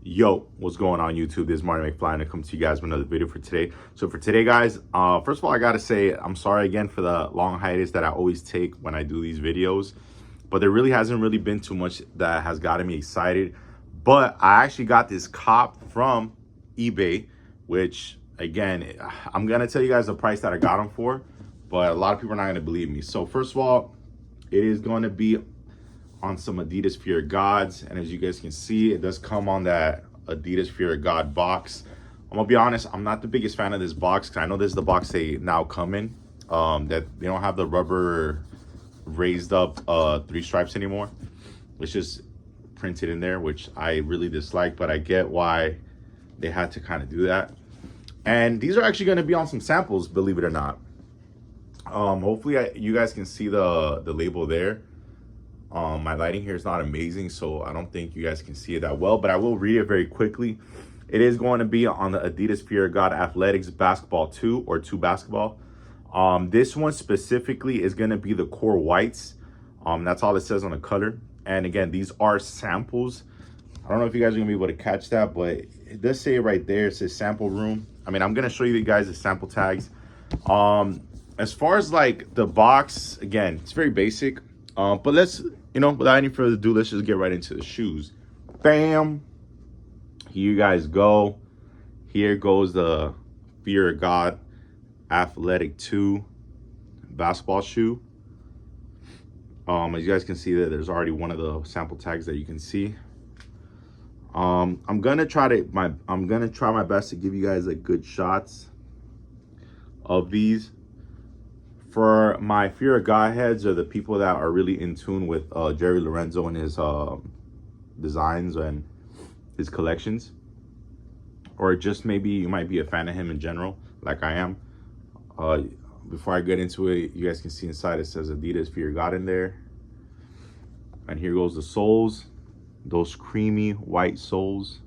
Yo, what's going on YouTube? This is Martin McFly and I come to you guys with another video for today. So for today, guys, first of all, I gotta say I'm sorry again for the long hiatus that I always take when I do these videos, but there really hasn't been too much that has gotten me excited. But I actually got this cop from eBay, which again, I'm gonna tell you guys the price that I got them for, but a lot of people are not gonna believe me. So first of all, it is going to be on some Adidas Fear of Gods, and as you guys can see, it does come on that Adidas Fear of God box. I'm gonna be honest, I'm not the biggest fan of this box because I know this is the box they now come in, that they don't have the rubber raised up 3 stripes anymore. It's just printed in there, which I really dislike, but I get why they had to kind of do that. And these are actually going to be on some samples, believe it or not. Hopefully you guys can see the label there. My lighting here is not amazing, so I don't think you guys can see it that well, but I will read it very quickly. It is going to be on the Adidas Fear of God Athletics Basketball 2 or 2 basketball. This one specifically is going to be the core whites. That's all it says on the color. And again, these are samples. I don't know if you guys are going to be able to catch that, but it does say right there, it says sample room. I mean, I'm going to show you guys the sample tags. As far as like the box, again, it's very basic. But let's, without any further ado, let's just get right into the shoes. Bam! Here you guys go. Here goes the Fear of God Athletic 2 basketball shoe. As you guys can see that there's already one of the sample tags that you can see. I'm gonna try my best to give you guys like good shots of these. For my Fear of God heads, or the people that are really in tune with Jerry Lorenzo and his designs and his collections, or just maybe you might be a fan of him in general, like I am. Before I get into it, you guys can see inside it says Adidas Fear of God in there. And here goes the soles, those creamy white soles.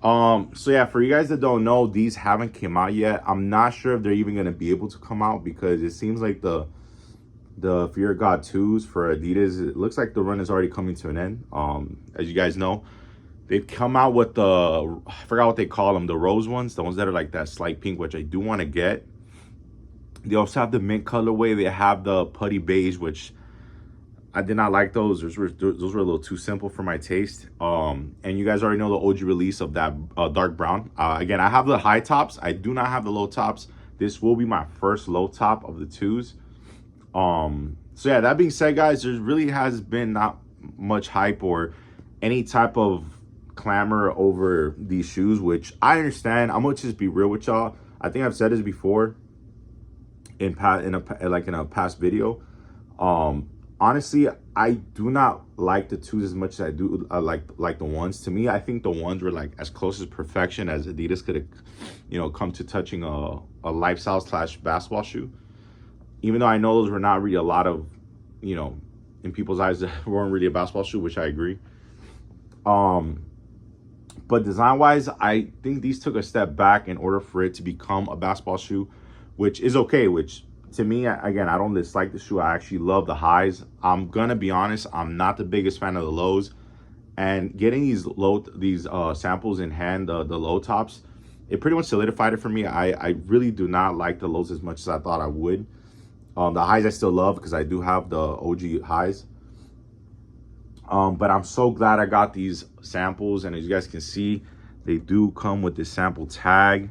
So yeah, for you guys that don't know, these haven't came out yet. I'm not sure if they're even going to be able to come out, because it seems like the Fear of God 2s for Adidas, it looks like the run is already coming to an end. As you guys know, they've come out with the, I forgot what they call them, the rose ones, the ones that are like that slight pink, which I do want to get. They also have the mint colorway. They have the putty beige, which I did not like those. Those were a little too simple for my taste. And you guys already know the OG release of that dark brown. Again, I have the high tops. I do not have the low tops. This will be my first low top of the 2s. So yeah, that being said, guys, there really has been not much hype or any type of clamor over these shoes, which I understand. I'm gonna just be real with y'all. I think I've said this before in a past video. Honestly, I do not like the 2s as much as I do like the 1s. To me, I think the 1s were like as close as perfection as Adidas could have, come to touching a lifestyle / basketball shoe. Even though I know those were not really a lot of, in people's eyes, that weren't really a basketball shoe, which I agree. But design-wise, I think these took a step back in order for it to become a basketball shoe, which is okay, which to me, again, I don't dislike the shoe. I actually love the highs. I'm gonna be honest, I'm not the biggest fan of the lows, and getting these samples in hand, the low tops, it pretty much solidified it for me. I really do not like the lows as much as I thought I would. The highs I still love because I do have the OG highs. But I'm so glad I got these samples, and as you guys can see, they do come with this sample tag.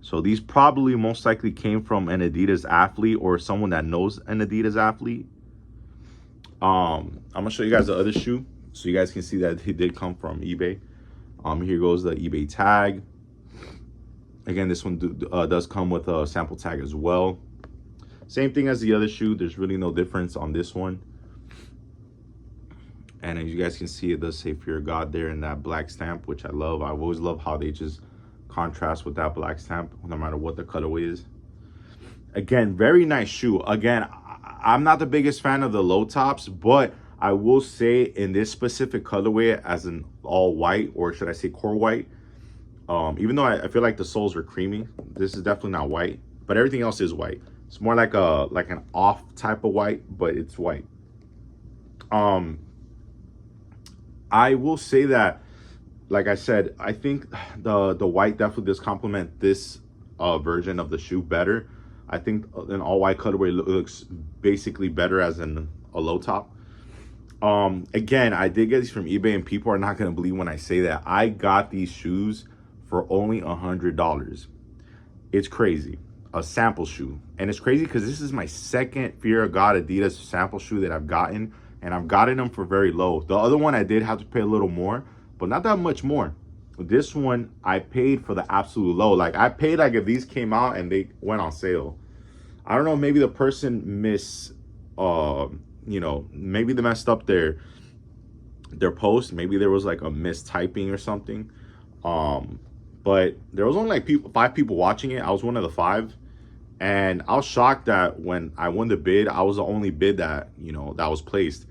So these probably most likely came from an Adidas athlete or someone that knows an Adidas athlete. I'm gonna show you guys the other shoe so you guys can see that they did come from eBay. Here goes the eBay tag. Again, this one does come with a sample tag as well. Same thing as the other shoe. There's really no difference on this one. And as you guys can see, it does say Fear of God there in that black stamp, which I love. I always love how they just contrast with that black stamp, no matter what the colorway is. Again, very nice shoe. Again, I'm not the biggest fan of the low tops, but I will say in this specific colorway, as an all white, or should I say core white, even though I feel like the soles are creamy, this is definitely not white, but everything else is white. It's more like an off type of white, but it's white. I will say that like I said, I think the white definitely does complement this version of the shoe better. I think an all white colorway looks basically better as a low top. Again, I did get these from eBay, and people are not going to believe when I say that I got these shoes for only $100. It's crazy. A sample shoe. And it's crazy because this is my second Fear of God Adidas sample shoe that I've gotten, and I've gotten them for very low. The other one I did have to pay a little more, but not that much more. This one I paid for the absolute low. Like, I paid like if these came out and they went on sale. I don't know, maybe the person you know, maybe they messed up their post. Maybe there was like a mistyping or something. But there was only like 5 people watching it. I was one of the 5, and I was shocked that when I won the bid, I was the only bid that, you know, that was placed.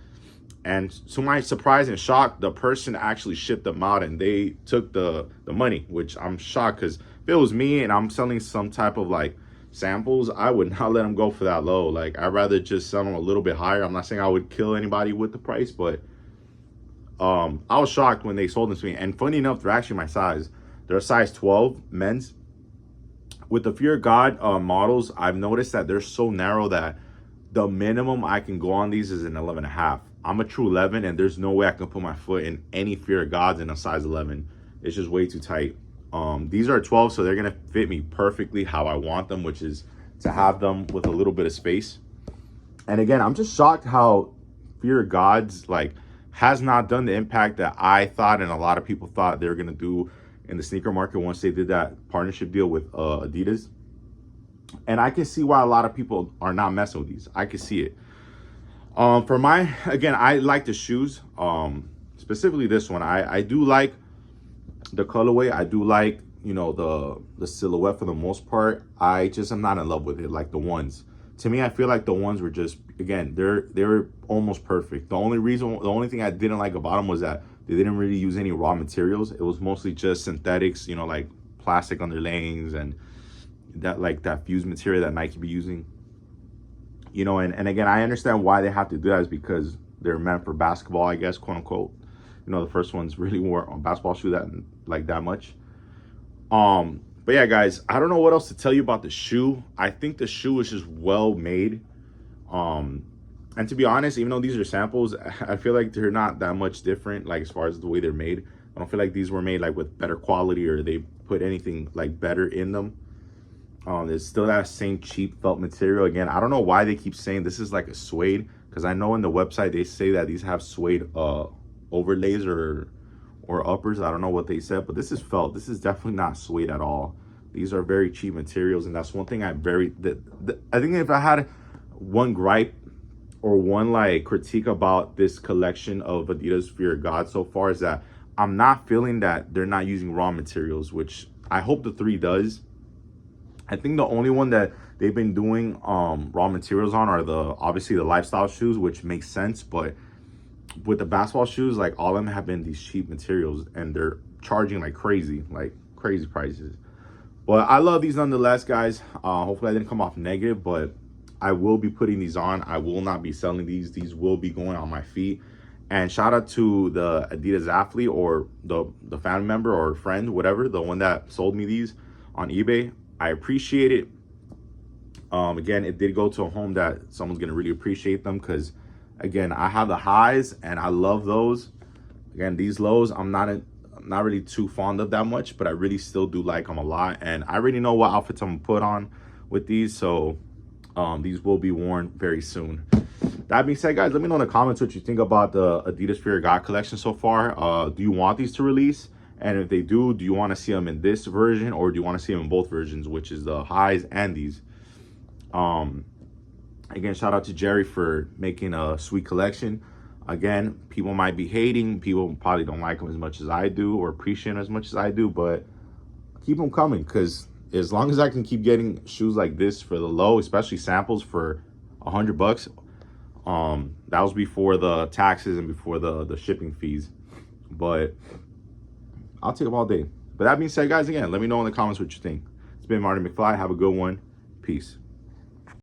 And to my surprise and shock, the person actually shipped them out and they took the money, which I'm shocked, because if it was me and I'm selling some type of like samples, I would not let them go for that low. Like, I'd rather just sell them a little bit higher. I'm not saying I would kill anybody with the price, but I was shocked when they sold them to me. And funny enough, they're actually my size. They're a size 12 men's. With the Fear of God models, I've noticed that they're so narrow that the minimum I can go on these is an 11.5. I'm a true 11, and there's no way I can put my foot in any Fear of Gods in a size 11. It's just way too tight. These are 12, so they're gonna fit me perfectly how I want them, which is to have them with a little bit of space. And again, I'm just shocked how Fear of Gods like has not done the impact that I thought and a lot of people thought they were gonna do in the sneaker market once they did that partnership deal with Adidas. And I can see why a lot of people are not messing with these. I can see it. For my, again, I like the shoes, specifically this one. I do like the colorway. I do like, you know, the silhouette for the most part. I just am not in love with it like the ones. To me, I feel like the ones were just, again, they're almost perfect. The only thing I didn't like about them was that they didn't really use any raw materials. It was mostly just synthetics, you know, like plastic underlayings and that fused material that Nike be using. You know, and again, I understand why they have to do that, is because they're meant for basketball, I guess, quote unquote. You know, the first ones really weren't on basketball shoe that much. But yeah, guys, I don't know what else to tell you about the shoe. I think the shoe is just well made. And to be honest, even though these are samples, I feel like they're not that much different, like as far as the way they're made. I don't feel like these were made like with better quality or they put anything like better in them. There's still that same cheap felt material. Again, I don't know why they keep saying this is like a suede, because I know in the website they say that these have suede overlays or uppers. I don't know what they said, but this is felt. This is definitely not suede at all. These are very cheap materials, and that's one thing I think if I had one gripe or one like critique about this collection of Adidas Fear of God so far, is that I'm not feeling that they're not using raw materials, which I hope the 3 does. I think the only one that they've been doing raw materials on are obviously the lifestyle shoes, which makes sense. But with the basketball shoes, like all of them have been these cheap materials, and they're charging like crazy prices. But I love these nonetheless, guys. Hopefully I didn't come off negative, but I will be putting these on. I will not be selling these. These will be going on my feet. And shout out to the Adidas athlete or the family member or friend, whatever, the one that sold me these on eBay. I appreciate it. Again, it did go to a home that someone's gonna really appreciate them, because again, I have the highs and I love those. Again, these lows I'm not really too fond of that much, but I really still do like them a lot, and I already know what outfits I'm gonna put on with these, so these will be worn very soon. That being said, guys, let me know in the comments what you think about the Adidas Fear of God collection so far. Do you want these to release? And if they do you want to see them in this version, or do you want to see them in both versions, which is the highs and these? Again, shout out to Jerry for making a sweet collection. Again, people might be hating. People probably don't like them as much as I do or appreciate them as much as I do, but keep them coming, because as long as I can keep getting shoes like this for the low, especially samples for $100, that was before the taxes and before the shipping fees, but I'll take them all day. But that being said, guys, again, let me know in the comments what you think. It's been Martin McFly. Have a good one. Peace.